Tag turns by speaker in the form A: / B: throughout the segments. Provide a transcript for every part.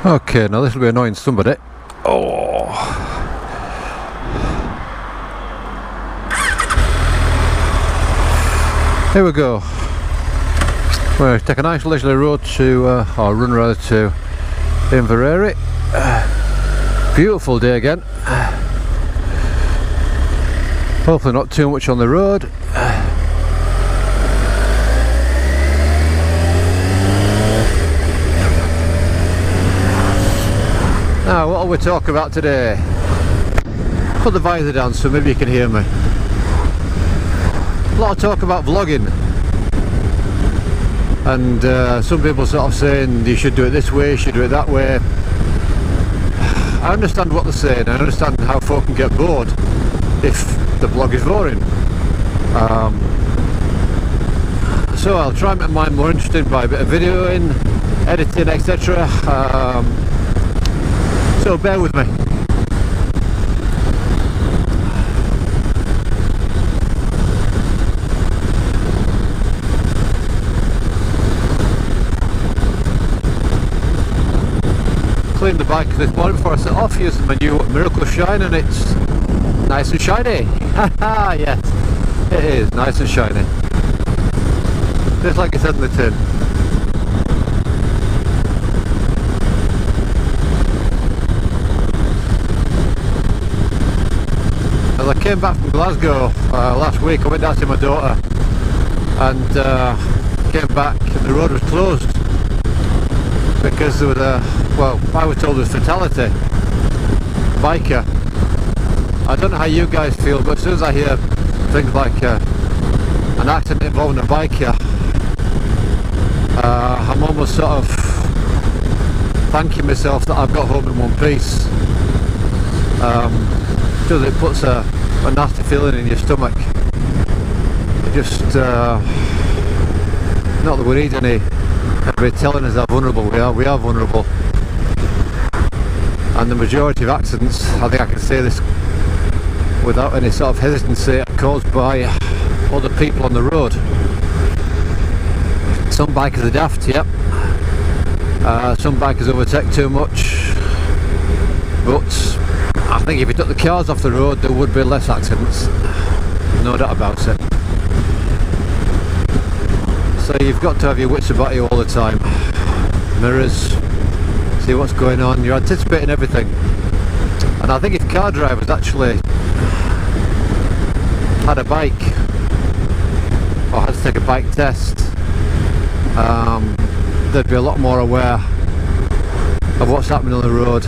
A: Okay, now this will be annoying somebody. Oh. Here we go. We're going to take a nice leisurely road to, or run rather, to Inverary. Beautiful day again. Hopefully not too much on the road. Now, what will we talk about today? Put the visor down so maybe you can hear me. A lot of talk about vlogging, and some people sort of saying you should do it this way, you should do it that way. I understand what they're saying. I understand how folk can get bored if the vlog is boring. So I'll try and make mine more interesting by a bit of videoing, editing, etc. So bear with me. Cleaned the bike this morning before I set off using my new Miracle Shine, and it's nice and shiny. Haha, yes, it is nice and shiny. Just like it said in the tin. As I came back from Glasgow last week, I went down to see my daughter, and came back and the road was closed because there was well, I was told there was fatality. Biker. I don't know how you guys feel, but as soon as I hear things like an accident involving a biker, I'm almost sort of thanking myself that I've got home in one piece. Because it puts a nasty feeling in your stomach. It just not that we need anybody telling us how vulnerable we are. We are vulnerable, and the majority of accidents, I think I can say this without any sort of hesitancy, are caused by other people on the road. Some bikers are daft, yep. Some bikers overtake too much, but I think if you took the cars off the road there would be less accidents, no doubt about it. So you've got to have your wits about you all the time. Mirrors, see what's going on, you're anticipating everything. And I think if car drivers actually had a bike, or had to take a bike test, they'd be a lot more aware of what's happening on the road.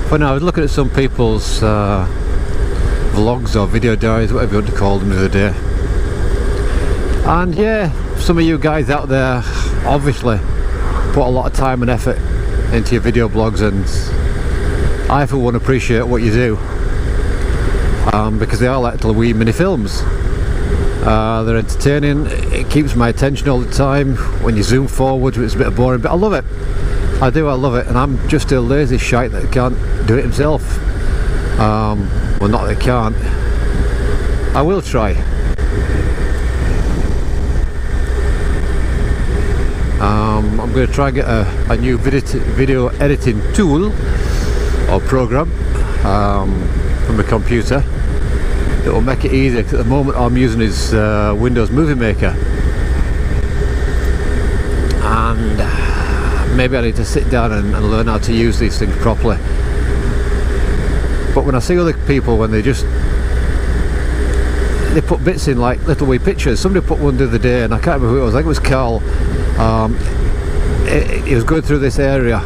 A: But now I was looking at some people's vlogs or video diaries, whatever you want to call them, the other day, and yeah, some of you guys out there obviously put a lot of time and effort into your video blogs, and I for one appreciate what you do, because they are like little wee mini films. They're entertaining, it keeps my attention all the time. When you zoom forward it's a bit boring, but I love it. I love it, and I'm just a lazy shite that can't do it himself. Well, not that I can't. I will try. I'm going to try and get a new video editing tool or program from the computer that will make it easier, because at the moment all I'm using is Windows Movie Maker, and maybe I need to sit down and learn how to use these things properly. But when I see other people, when they put bits in like little wee pictures. Somebody put one the other day, and I can't remember who it was, I think it was Carl. He was going through this area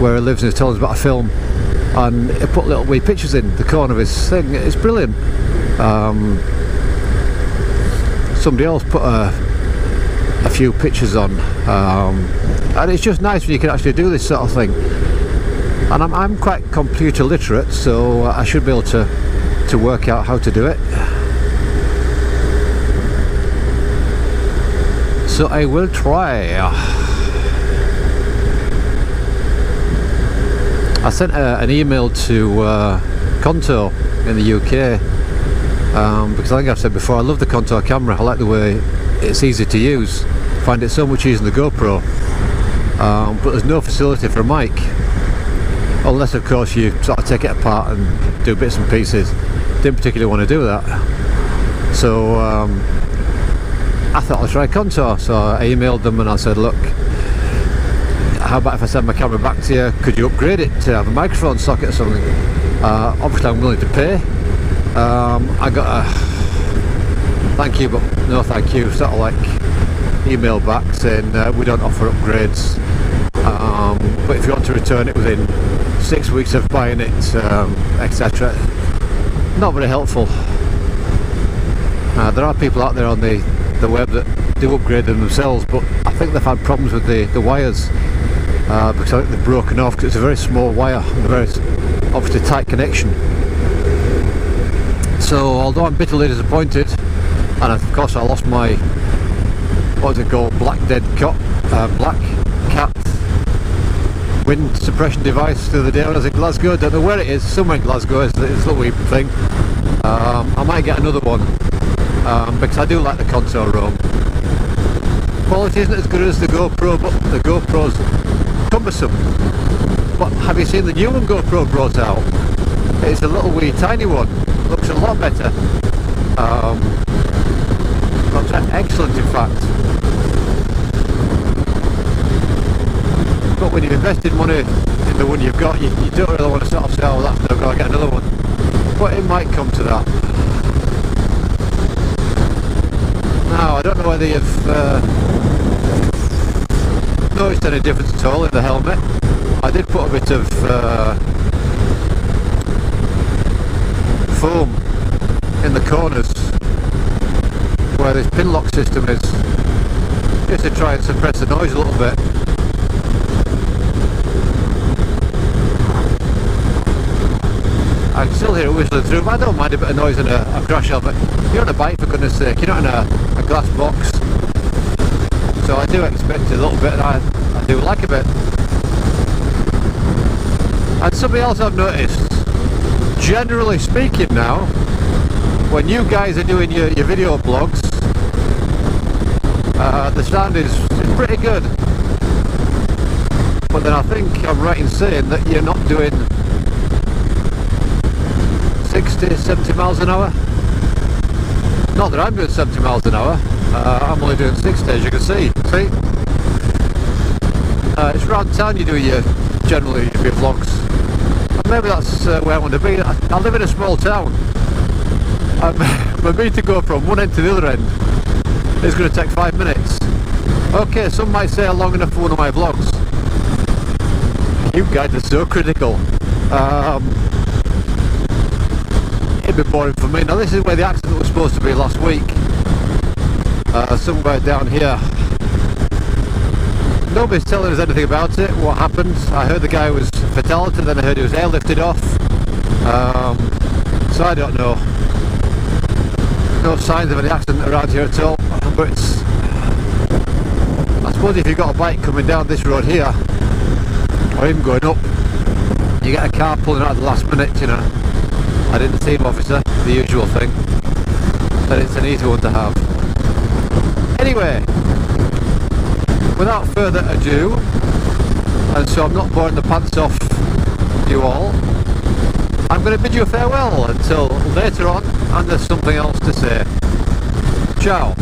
A: where he lives and he's telling us about a film, and he put little wee pictures in the corner of his thing. It's brilliant. Somebody else put a few pictures on, and it's just nice when you can actually do this sort of thing. And I'm quite computer literate, so I should be able to work out how to do it. So I will try. I sent an email to Contour in the UK because I think I've said before, I love the Contour camera. I like the way it's easy to use. I find it so much easier than the GoPro. But there's no facility for a mic, unless of course you sort of take it apart and do bits and pieces. Didn't particularly want to do that, so I thought I'll try Contour. So I emailed them and I said, look, how about if I send my camera back to you, could you upgrade it to have a microphone socket or something? Obviously I'm willing to pay. I got a thank you but no thank you sort of like email back saying we don't offer upgrades, but if you want to return it within 6 weeks of buying it, etc. Not very helpful. There are people out there on the web that do upgrade them themselves, but I think they've had problems with the wires, because I think they've broken off because it's a very small wire and a very obviously tight connection. So although I'm bitterly disappointed, and of course I lost my, what is it called, black cat wind suppression device the other day when I was in Glasgow. Don't know where it is, somewhere in Glasgow is this little wee thing. I might get another one, because I do like the Contour Roam. Quality isn't as good as the GoPro, but the GoPro's cumbersome. But have you seen the new one GoPro brought out? It's a little wee tiny one, looks a lot better. Looks excellent in fact. But when you've invested money in the one you've got, you don't really want to sort of say, oh that's never going to get another one. But it might come to that. Now I don't know whether you've noticed any difference at all in the helmet. I did put a bit of foam in the corners where this pin lock system is, just to try and suppress the noise a little bit. I can still hear it whistling through, but I don't mind a bit of noise in a crash helmet. You're on a bike, for goodness sake, you're not in a glass box. So I do expect a little bit, and I do like a bit. And something else I've noticed, generally speaking now, when you guys are doing your video blogs, the sound is pretty good. But then I think I'm right in saying that you're not doing 60, 70 miles an hour. Not that I'm doing 70 miles an hour, I'm only doing 60 as you can see. It's around town you do generally your vlogs. And maybe that's where I want to be. I live in a small town. For me to go from one end to the other end is going to take 5 minutes. Okay, some might say long enough for one of my vlogs. You guys are so critical. It'd be boring for me. Now this is where the accident was supposed to be last week. Somewhere down here. Nobody's telling us anything about it, what happened. I heard the guy was fatality, then I heard he was airlifted off. So I don't know. No signs of any accident around here at all. But it's, I suppose if you've got a bike coming down this road here, or even going up, you get a car pulling out at the last minute, you know. I didn't see him, officer, the usual thing. Then it's an easy one to have. Anyway, without further ado, and so I'm not boring the pants off you all, I'm going to bid you a farewell until later on, and there's something else to say. Ciao.